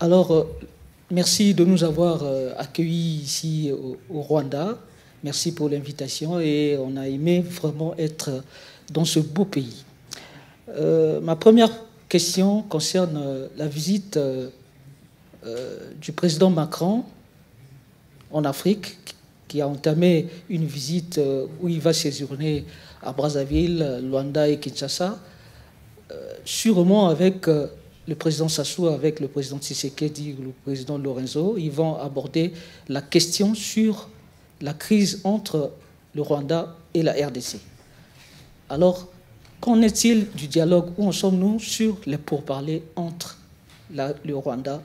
Alors, merci de nous avoir accueillis ici au Rwanda. Merci pour l'invitation et on a aimé vraiment être dans ce beau pays. Ma première question concerne la visite du président Macron en Afrique, qui a entamé une visite où il va séjourner à Brazzaville, Luanda et Kinshasa, sûrement avec le président Sassou, avec le président Tshisekedi, le président Lorenzo. Ils vont aborder la question sur la crise entre le Rwanda et la RDC. Alors, qu'en est-il du dialogue? Où en sommes-nous sur les pourparlers entre le Rwanda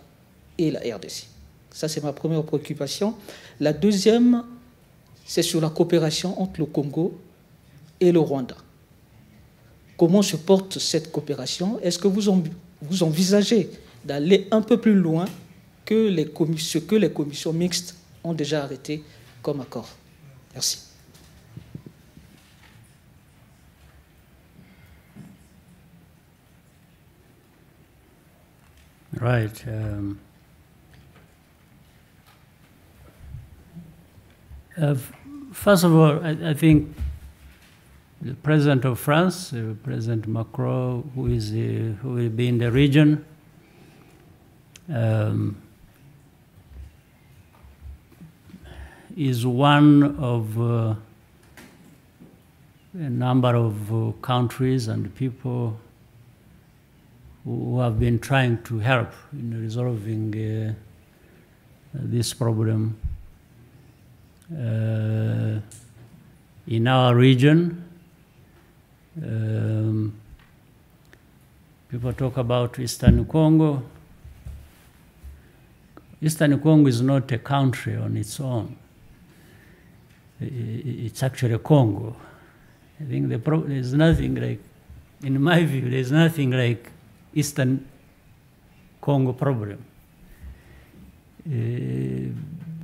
et la RDC? Ça, c'est ma première préoccupation. La deuxième, c'est sur la coopération entre le Congo et le Rwanda. Comment se porte cette coopération? Est-ce que vous envisagez d'aller un peu plus loin que ce que les commissions mixtes ont déjà arrêté comme accord? Merci. Right. First of all, I think the President of France, President Macron, who will be in the region, is one of a number of countries and people who have been trying to help in resolving this problem in our region. People talk about Eastern Congo. Eastern Congo is not a country on its own. It's actually Congo. I think there's nothing like, in my view, there's nothing like Eastern Congo problem.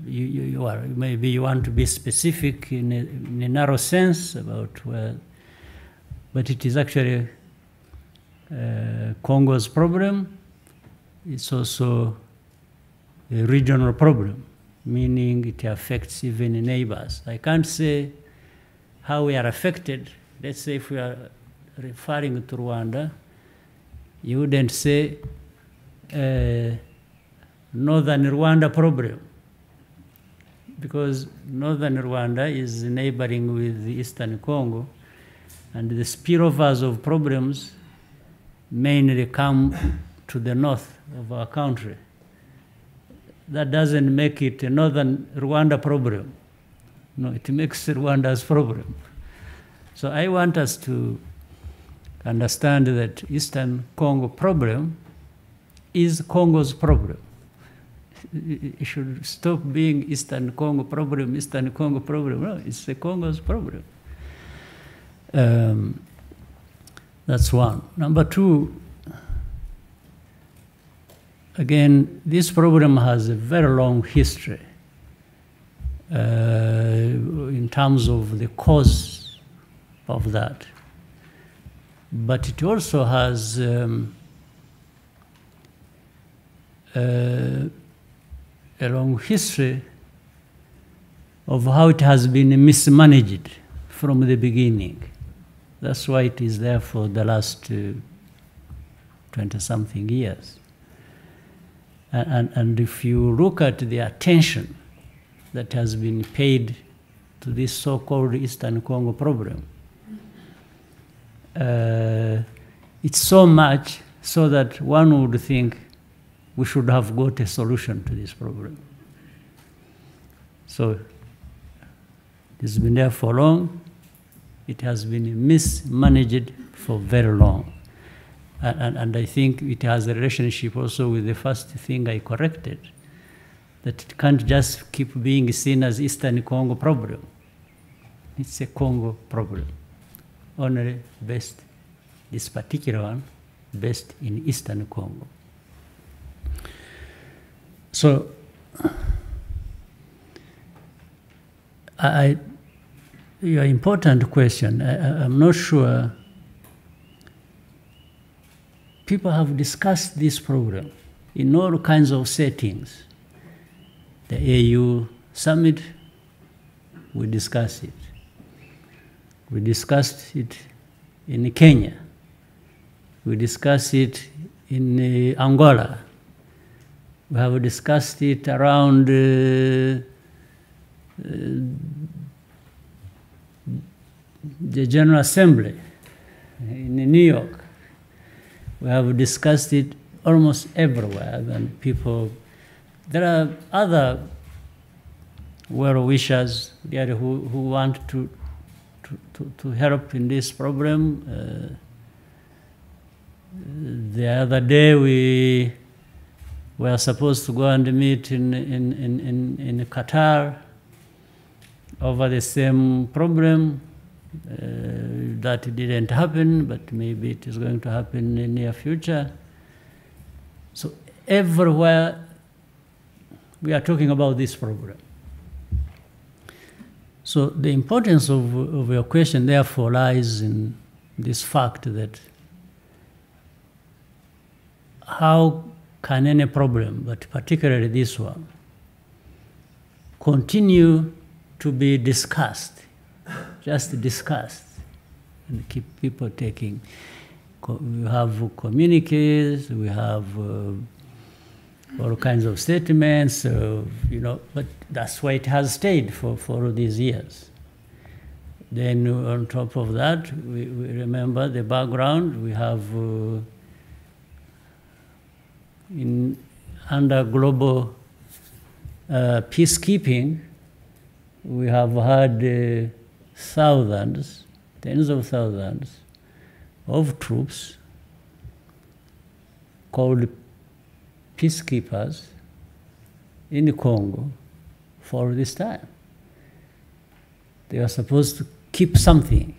Maybe you want to be specific in a narrow sense about where, but it is actually Congo's problem. It's also a regional problem, meaning it affects even neighbors. I can't say how we are affected. Let's say if we are referring to Rwanda, you wouldn't say northern Rwanda problem, because northern Rwanda is neighboring with eastern Congo, and the spillovers of problems mainly come to the north of our country. That doesn't make it a northern Rwanda problem. No, it makes Rwanda's problem. So I want us to understand that Eastern Congo problem is Congo's problem. It should stop being Eastern Congo problem, Eastern Congo problem. No, it's the Congo's problem. That's one. Number two, again, this problem has a very long history in terms of the cause of that. But it also has a long history of how it has been mismanaged from the beginning. That's why it is there for the last 20-something years. And if you look at the attention that has been paid to this so-called Eastern Congo problem, it's so much so that one would think we should have got a solution to this problem. So it's been there for long. It has been mismanaged for very long. And I think it has a relationship also with the first thing I corrected, that it can't just keep being seen as Eastern Congo problem. It's a Congo problem, only based, this particular one, based in Eastern Congo. So your important question, I'm not sure. People have discussed this problem in all kinds of settings. The AU summit, we discussed it. We discussed it in Kenya. We discussed it in Angola. We have discussed it around the General Assembly in New York. We have discussed it almost everywhere, and people, there are other well-wishers there who want to help in this problem. The other day we were supposed to go and meet in Qatar over the same problem. That didn't happen, but maybe it is going to happen in the near future. So everywhere we are talking about this problem. So the importance of your question, therefore, lies in this fact that how can any problem, but particularly this one, continue to be discussed, just discussed, and keep people taking. We have communiques, we have all kinds of statements, but that's why it has stayed for all these years. Then on top of that, we remember the background. We have under global peacekeeping, we have had thousands, tens of thousands of troops called peacekeepers in the Congo for this time. They are supposed to keep something,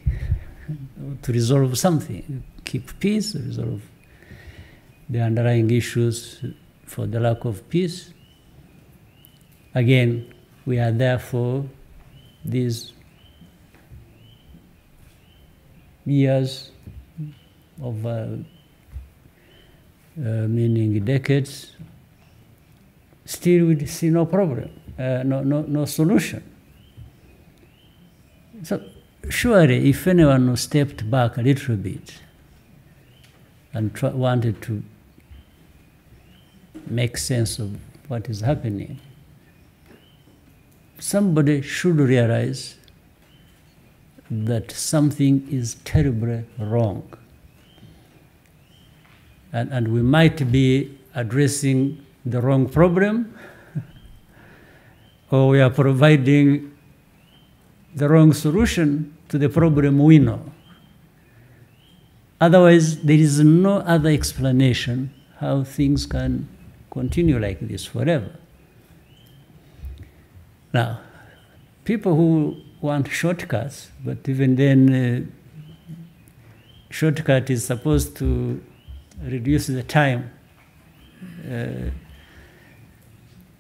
to resolve something, keep peace, resolve the underlying issues for the lack of peace. Again, we are there for these years of meaning decades, still we see no problem, no solution. So surely if anyone stepped back a little bit and wanted to make sense of what is happening, somebody should realize that something is terribly wrong. And we might be addressing the wrong problem, or we are providing the wrong solution to the problem we know. Otherwise, there is no other explanation how things can continue like this forever. Now, people who want shortcuts, but even then, shortcut is supposed to reduce the time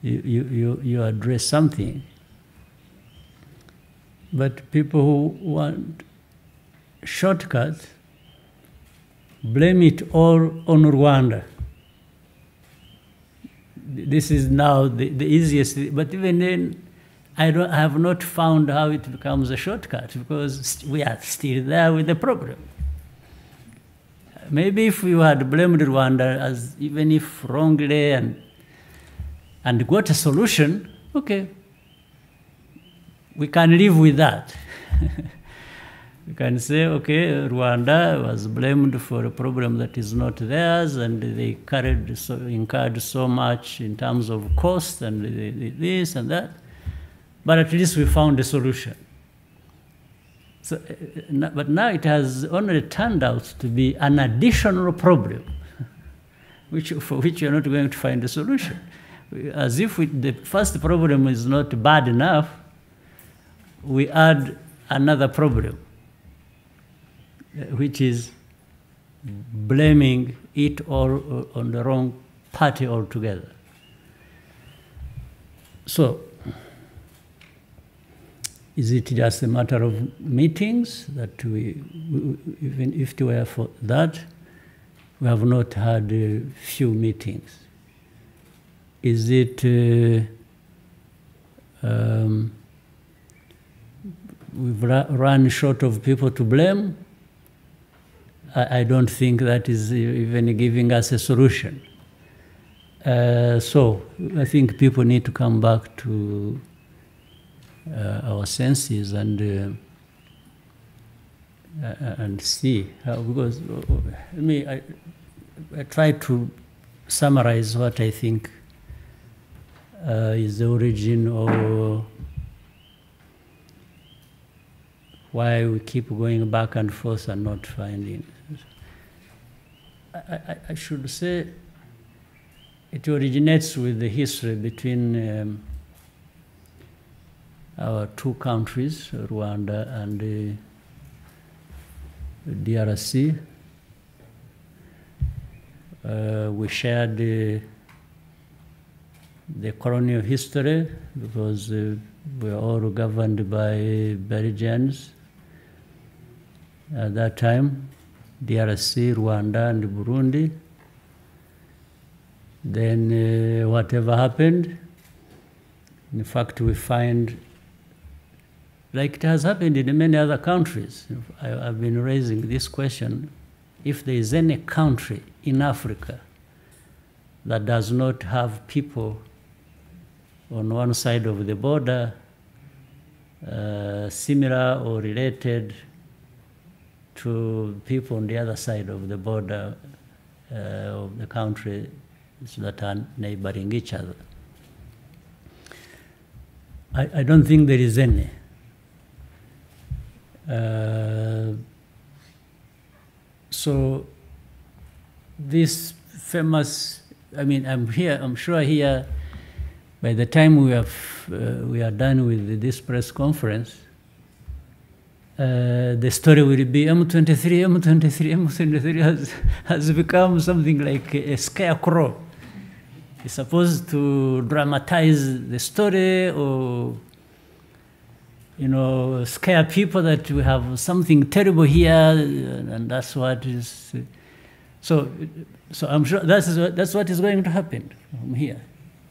you address something. But people who want shortcuts blame it all on Rwanda. This is now the easiest, but even then, I have not found how it becomes a shortcut, because we are still there with the problem. Maybe if we had blamed Rwanda, as even if wrongly, and got a solution, okay, we can live with that. We can say, okay, Rwanda was blamed for a problem that is not theirs, and they incurred so much in terms of cost and this and that. But at least we found a solution. So, but now it has only turned out to be an additional problem, for which you're not going to find a solution. As if the first problem is not bad enough, we add another problem, which is blaming it all on the wrong party altogether. So, is it just a matter of meetings that even if it were for that, we have not had a few meetings. is it we've run short of people to blame? I don't think that is even giving us a solution. So I think people need to come back to our senses and see how, because I try to summarize what I think is the origin or why we keep going back and forth and not finding. I should say it originates with the history between our two countries, Rwanda and DRC. We shared the colonial history because we were all governed by Belgians at that time, DRC, Rwanda, and Burundi. Then whatever happened, in fact, we find, like it has happened in many other countries. I've been raising this question, if there is any country in Africa that does not have people on one side of the border similar or related to people on the other side of the border of the country that are neighboring each other. I don't think there is any. So this famous, I'm sure here, by the time we are done with this press conference, the story will be M23 has become something like a scarecrow. It's supposed to dramatize the story or, scare people that we have something terrible here, and that's what is. So I'm sure that's what is going to happen from here.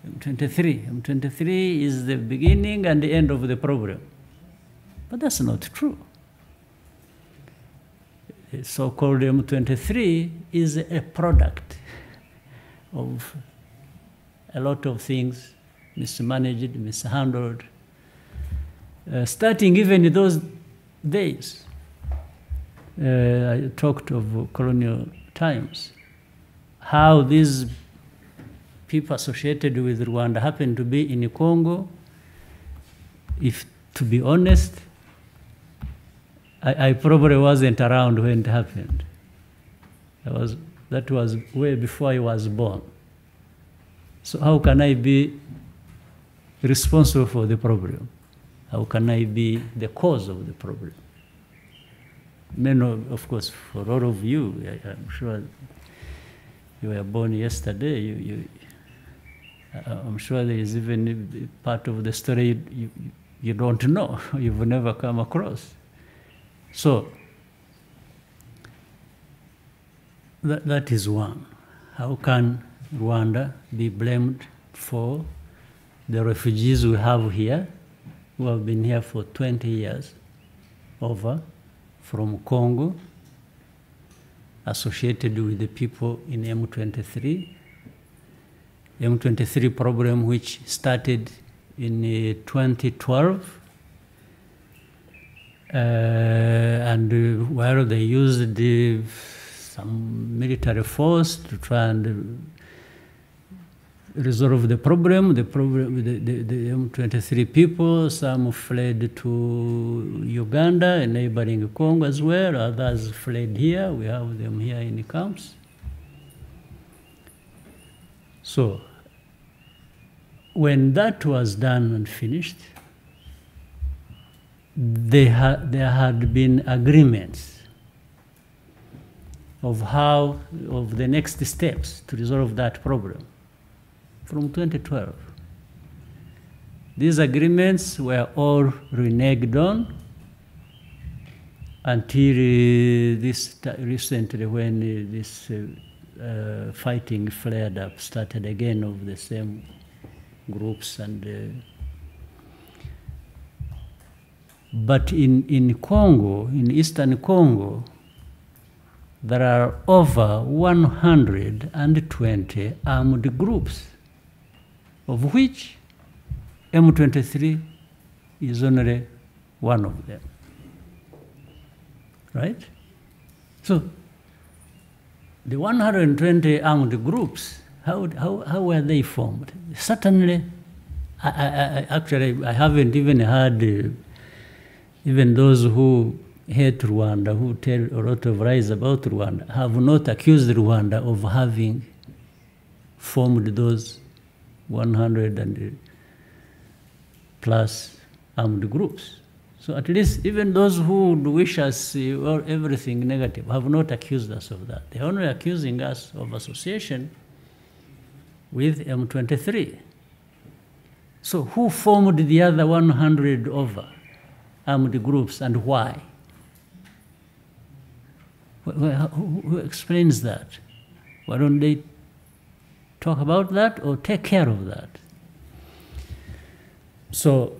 M23 is the beginning and the end of the problem, but that's not true. The so-called M23 is a product of a lot of things mismanaged, mishandled, starting even in those days. I talked of colonial times, how these people associated with Rwanda happened to be in Congo. If, to be honest, I probably wasn't around when it happened. That was way before I was born. So how can I be responsible for the problem? How can I be the cause of the problem? Of course, for all of you, I'm sure you were born yesterday. I'm sure there is even a part of the story you don't know, you've never come across. So that is one. How can Rwanda be blamed for the refugees we have here, who have been here for 20 years over, from Congo, associated with the people in M23? M23 problem which started in 2012, and where they used some military force to try and resolve the problem. The M23 people, some fled to Uganda and neighboring Congo as well. Others fled here. We have them here in the camps. So when that was done and finished, there had been agreements of the next steps to resolve that problem from 2012. These agreements were all reneged on until recently, when this fighting flared up, started again of the same groups and. But in Congo, in Eastern Congo, there are over 120 armed groups, of which M23 is only one of them. Right? So, the 120 armed groups, how were they formed? Certainly, actually, I haven't even heard even those who hate Rwanda, who tell a lot of lies about Rwanda, have not accused Rwanda of having formed those 100 and plus armed groups. So at least even those who would wish us everything negative have not accused us of that. They're only accusing us of association with M23. So who formed the other 100 over armed groups and why? Who explains that? Why don't they talk about that or take care of that? So,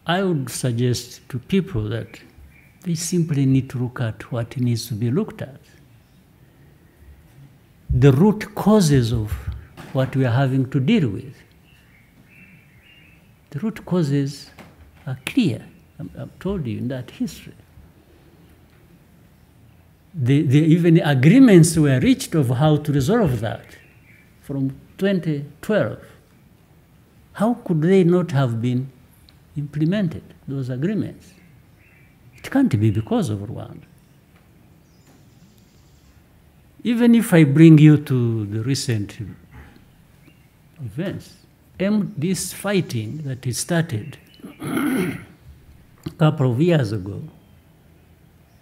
I would suggest to people that they simply need to look at what needs to be looked at. The root causes of what we are having to deal with. The root causes are clear. I've told you in that history. Even agreements were reached of how to resolve that from 2012. How could they not have been implemented, those agreements? It can't be because of Rwanda. Even if I bring you to the recent events, this fighting that it started a couple of years ago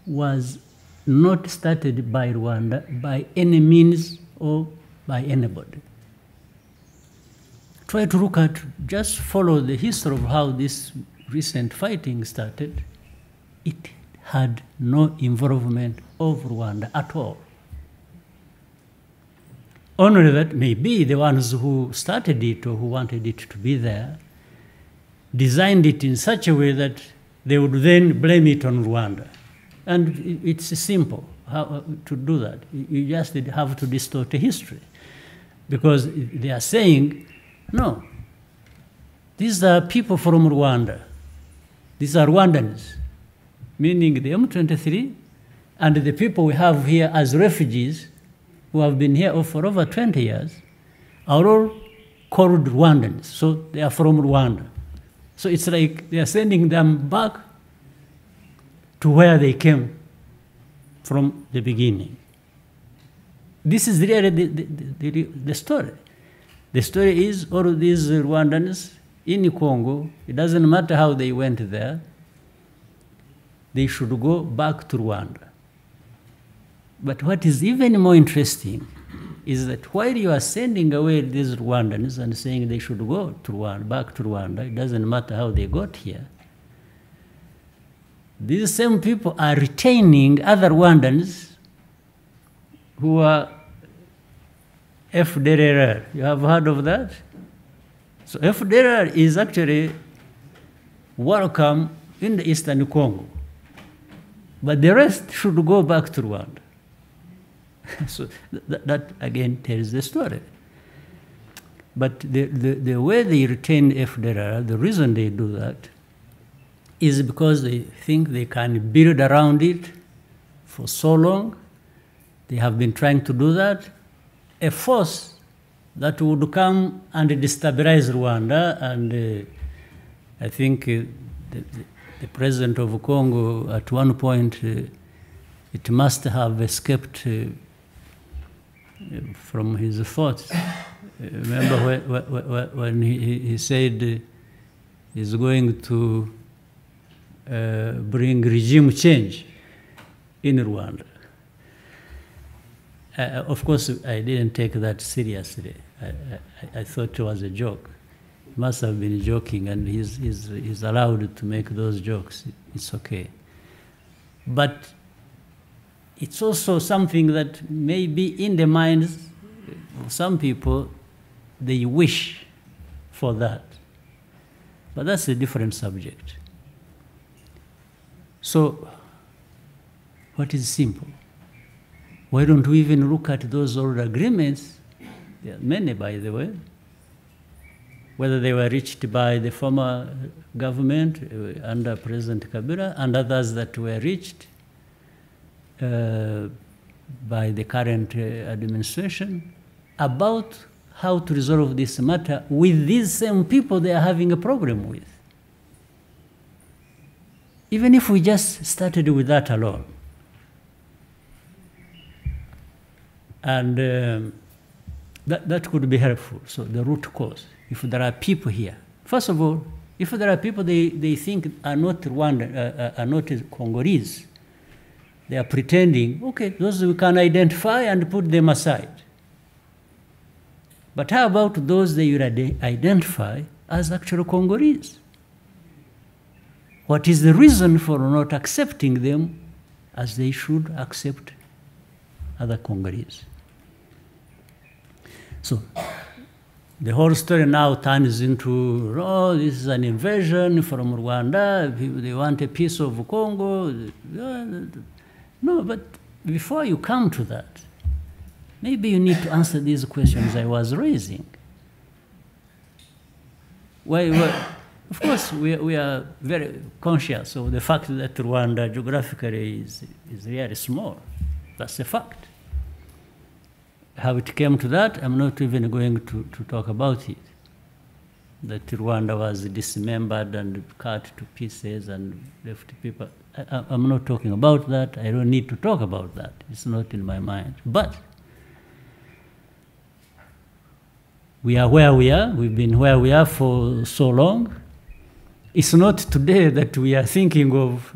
was not started by Rwanda by any means or by anybody. Try to look at, just follow the history of how this recent fighting started. It had no involvement of Rwanda at all. Only that maybe the ones who started it or who wanted it to be there designed it in such a way that they would then blame it on Rwanda. And it's simple how to do that. You just have to distort the history. Because they are saying, no, these are people from Rwanda. These are Rwandans, meaning the M23 and the people we have here as refugees who have been here for over 20 years are all called Rwandans. So they are from Rwanda. So it's like they are sending them back to where they came from the beginning. This is really the story. The story is all of these Rwandans in Congo, it doesn't matter how they went there, they should go back to Rwanda. But what is even more interesting is that while you are sending away these Rwandans and saying they should go to Rwanda, back to Rwanda, it doesn't matter how they got here, these same people are retaining other Rwandans who are FDLR. You have heard of that? So FDLR is actually welcome in the Eastern Congo. But the rest should go back to Rwanda. So that again tells the story. But the way they retain FDLR, the reason they do that, is because they think they can build around it for so long. They have been trying to do that. A force that would come and destabilize Rwanda, and I think the president of Congo at one point, it must have escaped from his thoughts. Remember when he said he's going to bring regime change in Rwanda. Of course, I didn't take that seriously. I thought it was a joke. He must have been joking, and he's allowed to make those jokes. It's okay. But it's also something that may be in the minds of some people, they wish for that. But that's a different subject. So, what is simple? Why don't we even look at those old agreements? There are many, by the way, whether they were reached by the former government under President Kabila and others that were reached by the current administration about how to resolve this matter with these same people they are having a problem with. Even if we just started with that alone. And that could be helpful. So the root cause, if there are people here. First of all, if there are people they think are not Rwandan, are not Congolese, they are pretending, okay, those we can identify and put them aside. But how about those they would identify as actual Congolese? What is the reason for not accepting them as they should accept other Congolese? So the whole story now turns into, oh, this is an invasion from Rwanda, they want a piece of Congo. No, but before you come to that, maybe you need to answer these questions I was raising. Of course, we are very conscious of the fact that Rwanda geographically is really small. That's a fact. How it came to that, I'm not even going to talk about it. That Rwanda was dismembered and cut to pieces and left people. I'm not talking about that. I don't need to talk about that. It's not in my mind. But we are where we are. We've been where we are for so long. It's not today that we are thinking of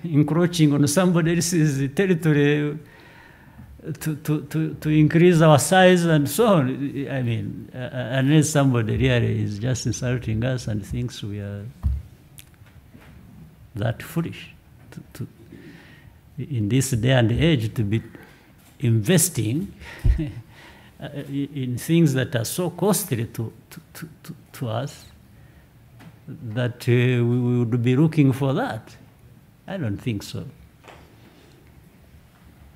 encroaching on somebody else's territory to increase our size and so on. I mean, unless somebody really is just insulting us and thinks we are that foolish in this day and age to be investing in things that are so costly to us that we would be looking for that. I don't think so.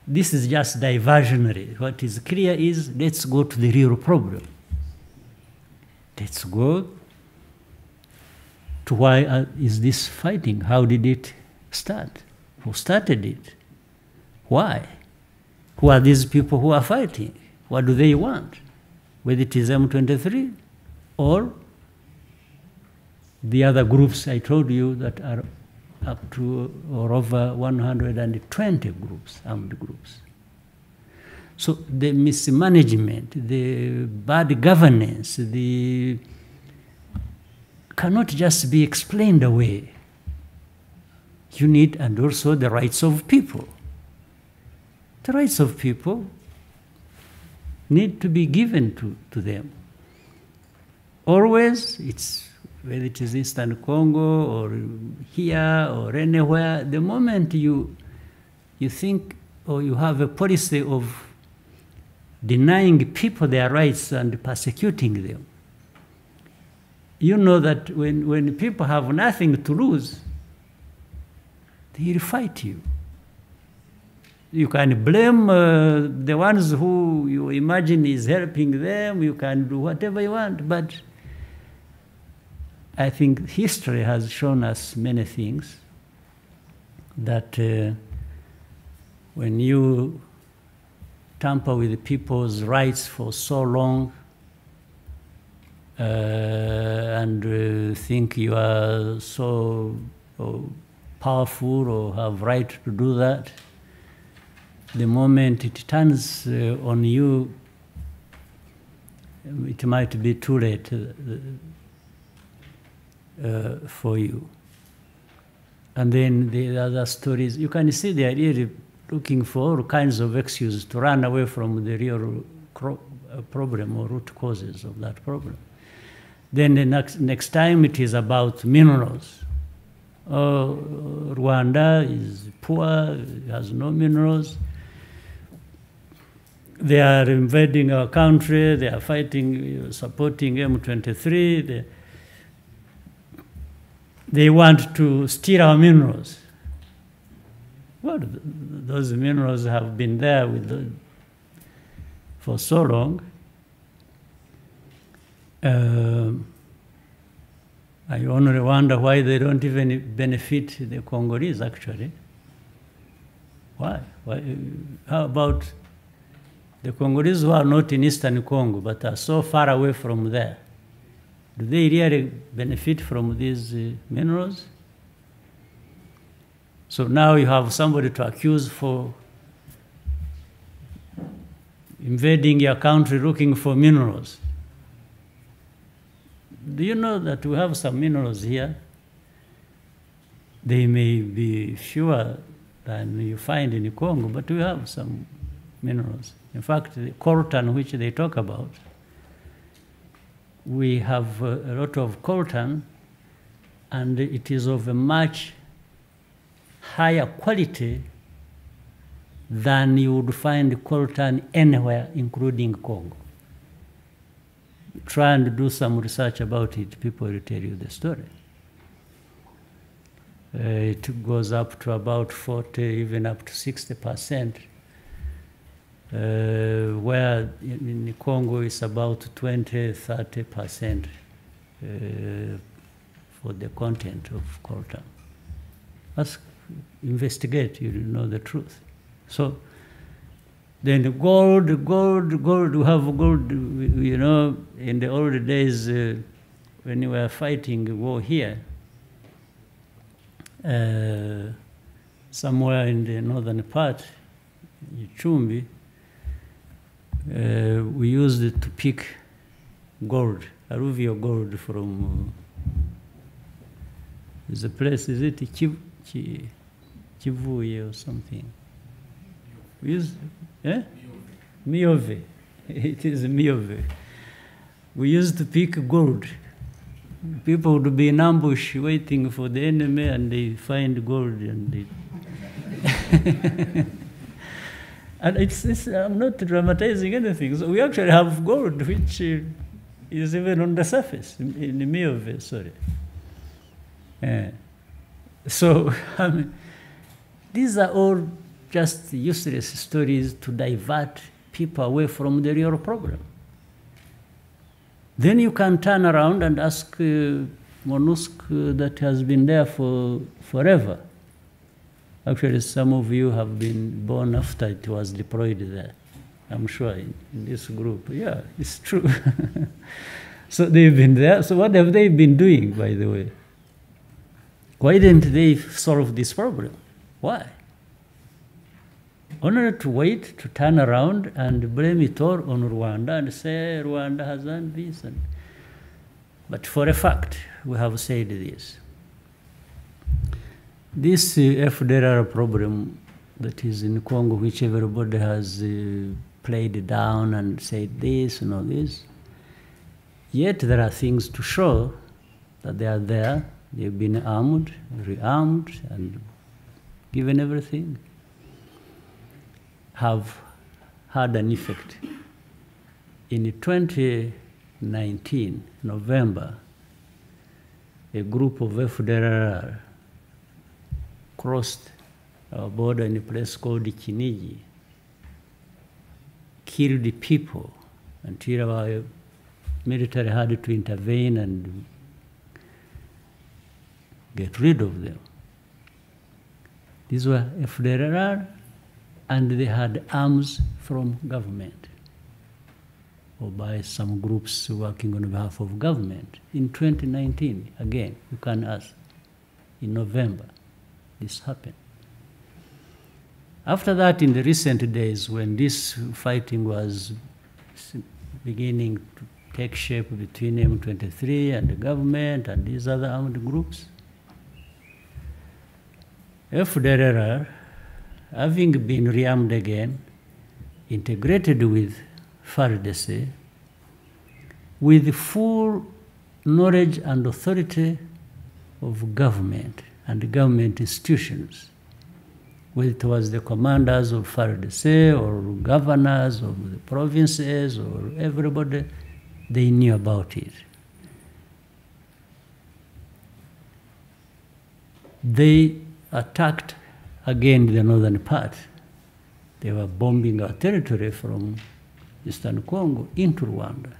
This is just diversionary. What is clear is, let's go to the real problem. Let's go to why is this fighting? How did it start? Who started it? Why? Who are these people who are fighting? What do they want? Whether it is M23 or the other groups I told you that are up to or over 120 groups, armed groups. So the mismanagement, the bad governance, cannot just be explained away. You need, and also the rights of people. The rights of people need to be given to them. Always, whether it is Eastern Congo or here or anywhere, the moment you think or you have a policy of denying people their rights and persecuting them, you know that when people have nothing to lose, they will fight you. You can blame the ones who you imagine is helping them, you can do whatever you want, but I think history has shown us many things that when you tamper with people's rights for so long and think you are so powerful or have right to do that, the moment it turns on you, it might be too late for you. And then the other stories, you can see they are really looking for all kinds of excuses to run away from the real problem or root causes of that problem. Then the next time it is about minerals. Oh, Rwanda is poor, it has no minerals. they are invading our country, they are fighting, supporting M23, they want to steal our minerals. Well, those minerals have been there for so long. I only wonder why they don't even benefit the Congolese, actually. Why? How about the Congolese who are not in Eastern Congo but are so far away from there? Do they really benefit from these minerals? So now you have somebody to accuse for invading your country looking for minerals. Do you know that we have some minerals here? They may be fewer than you find in Congo, but we have some minerals. In fact, the coltan which they talk about, we have a lot of coltan, and it is of a much higher quality than you would find coltan anywhere, including Congo. Try and do some research about it, people will tell you the story. It goes up to about 40, even up to 60%, where in Congo it's about 20, 30% for the content of coltan. Let's investigate, you know the truth. So then gold, we have gold, you know, in the old days when we were fighting a war here, somewhere in the northern part, Chumbi, we used it to pick gold, alluvial gold from, there's a place, is it Kivuye or something? We used, Miove. It is Miove. We used to pick gold. People would be in ambush waiting for the enemy, and they find gold, and they and I'm not dramatizing anything. So we actually have gold, which is even on the surface in Miove. Sorry. So I mean, these are all just useless stories to divert people away from the real problem. Then you can turn around and ask MONUSCO that has been there for forever. Actually, some of you have been born after it was deployed there, I'm sure, in this group. Yeah, it's true. So they've been there. So what have they been doing, by the way? Why didn't they solve this problem? Why? Only to wait, to turn around and blame it all on Rwanda and say Rwanda has done this. But for a fact, we have said this. This FDLR problem that is in Congo, which everybody has played down and said this and all this, yet there are things to show that they are there. They've been armed, rearmed, and given everything, have had an effect. In 2019, November, a group of FDLR crossed our border in a place called Kinigi, killed the people until our military had to intervene and get rid of them. These were FDLR, and they had arms from government or by some groups working on behalf of government. In 2019, again, you can ask, in November, this happened. After that, in the recent days, when this fighting was beginning to take shape between M23 and the government and these other armed groups, FDLR, having been rearmed again, integrated with FARDC, with full knowledge and authority of government and government institutions, whether it was the commanders of FARDC or governors of the provinces or everybody, they knew about it. They attacked again the northern part. They were bombing our territory from Eastern Congo into Rwanda.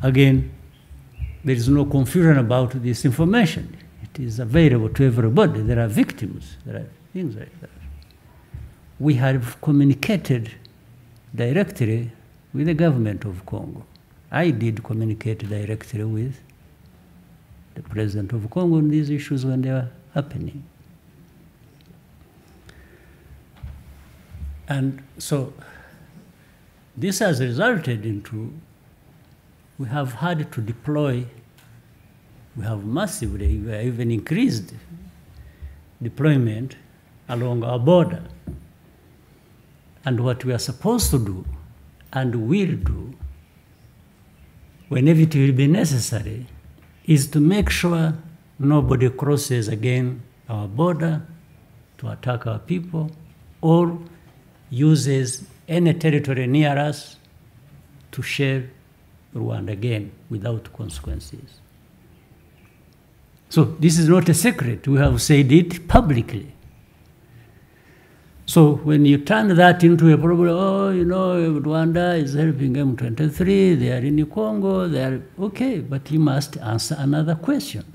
Again, there is no confusion about this information. It is available to everybody. There are victims. There are things like that. We have communicated directly with the government of Congo. I did communicate directly with the President of Congo on these issues when they were happening. And so this has resulted into, we have had to deploy, we have massively, we have even increased deployment along our border. And what we are supposed to do and will do whenever it will be necessary is to make sure nobody crosses again our border to attack our people or uses any territory near us to share Rwanda again without consequences. So this is not a secret. We have said it publicly. So when you turn that into a problem, oh, you know, Rwanda is helping M23, they are in Congo, they are, okay, but you must answer another question.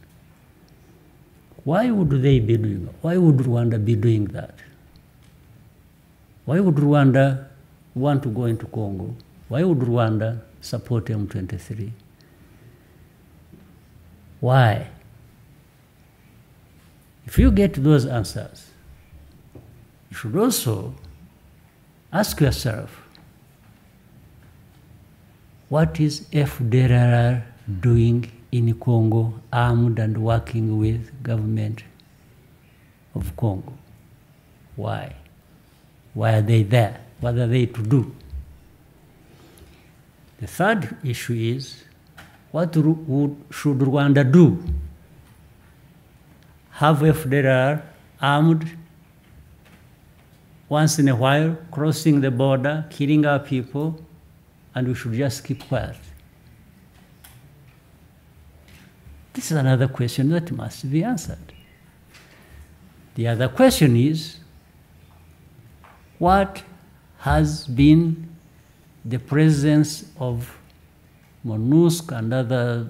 Why would they be doing that? Why would Rwanda be doing that? Why would Rwanda want to go into Congo? Why would Rwanda support M23? Why? If you get those answers, you should also ask yourself, what is FDLR doing in Congo, armed and working with government of Congo? Why? Why are they there? What are they to do? The third issue is, what should Rwanda do? Have FDLR armed once in a while, crossing the border, killing our people, and we should just keep quiet? This is another question that must be answered. The other question is, what has been the presence of MONUSCO and other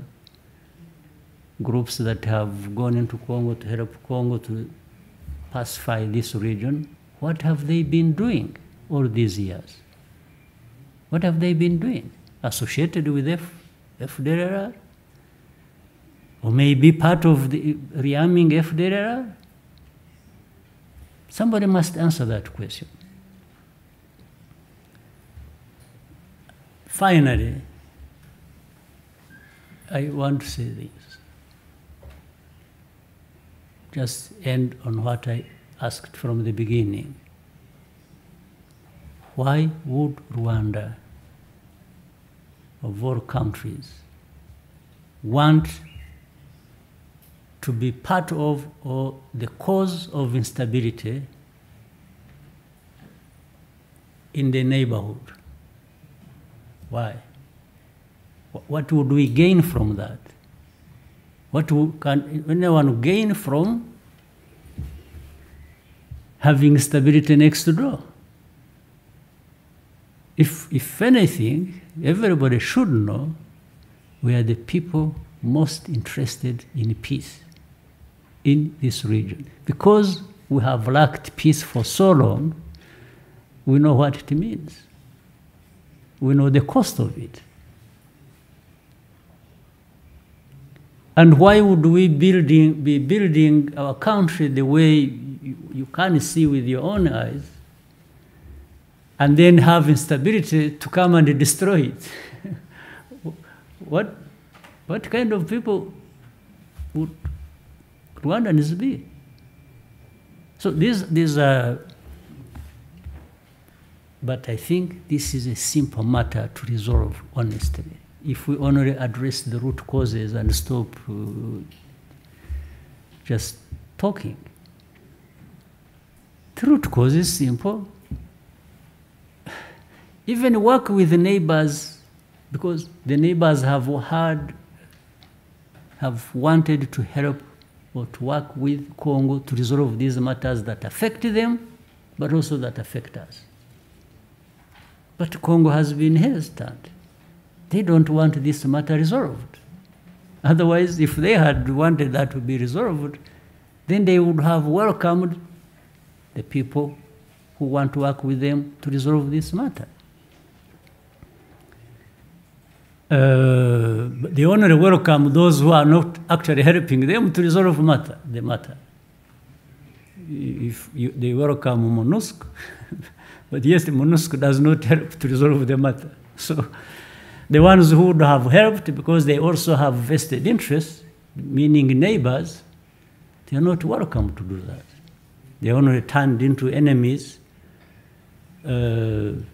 groups that have gone into Congo to help Congo to pacify this region? What have they been doing all these years? What have they been doing? Associated with FDLR? Or maybe part of the rearming FDLR? Somebody must answer that question. Finally, I want to say this. Just end on what I asked from the beginning. Why would Rwanda, of all countries, want to be part of or the cause of instability in the neighborhood? Why? What would we gain from that? What can anyone gain from having stability next door? If anything, everybody should know we are the people most interested in peace in this region. Because we have lacked peace for so long, we know what it means. We know the cost of it. And why would we be building our country the way you can see with your own eyes, and then have instability to come and destroy it? What kind of people would Rwandans be? So these are, but I think this is a simple matter to resolve honestly. If we only address the root causes and stop just talking. The root cause is simple. Even work with the neighbors, because the neighbors have wanted to help or to work with Congo to resolve these matters that affect them, but also that affect us. But Congo has been hesitant. They don't want this matter resolved. Otherwise, if they had wanted that to be resolved, then they would have welcomed the people who want to work with them to resolve this matter. They only welcome those who are not actually helping them to resolve the matter. They welcome MONUSCO, but yes, MONUSCO does not help to resolve the matter. So the ones who would have helped, because they also have vested interests, meaning neighbors, they are not welcome to do that. They only turned into enemies. And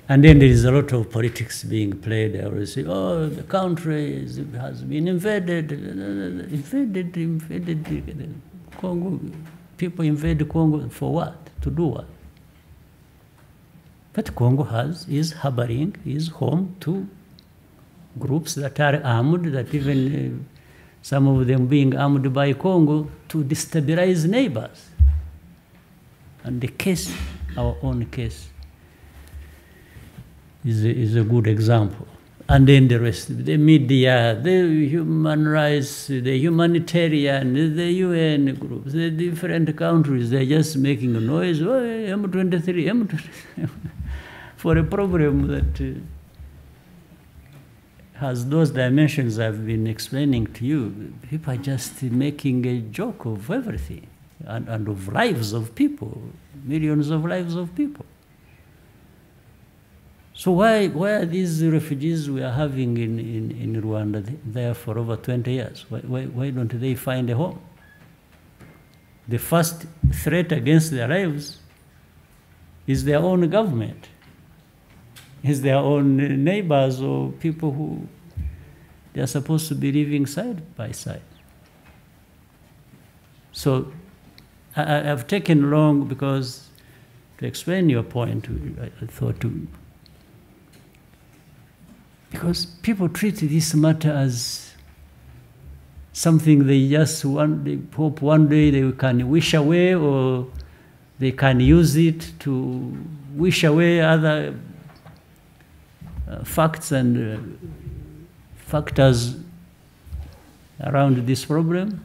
then there is a lot of politics being played. They always say, oh, the country has been invaded. Congo. People invade Congo for what? To do what? But Congo is harboring, is home to groups that are armed, that even some of them being armed by Congo to destabilize neighbors. And the case, our own case, is a good example. And then the rest, the media, the human rights, the humanitarian, the UN groups, the different countries, they're just making a noise, oh, M23, M23, for a problem that has those dimensions I've been explaining to you. People are just making a joke of everything and of lives of people, millions of lives of people. So why are these refugees we are having in Rwanda there for over 20 years? Why don't they find a home? The first threat against their lives is their own government, is their own neighbors or people who they are supposed to be living side by side. So I've taken long because to explain your point, I thought to. Because people treat this matter as something they just want, they hope one day they can wish away, or they can use it to wish away other facts and factors around this problem.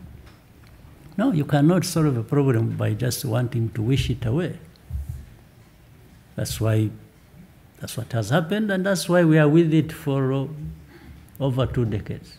No, you cannot solve a problem by just wanting to wish it away. That's what has happened, and that's why we are with it for over 2 decades.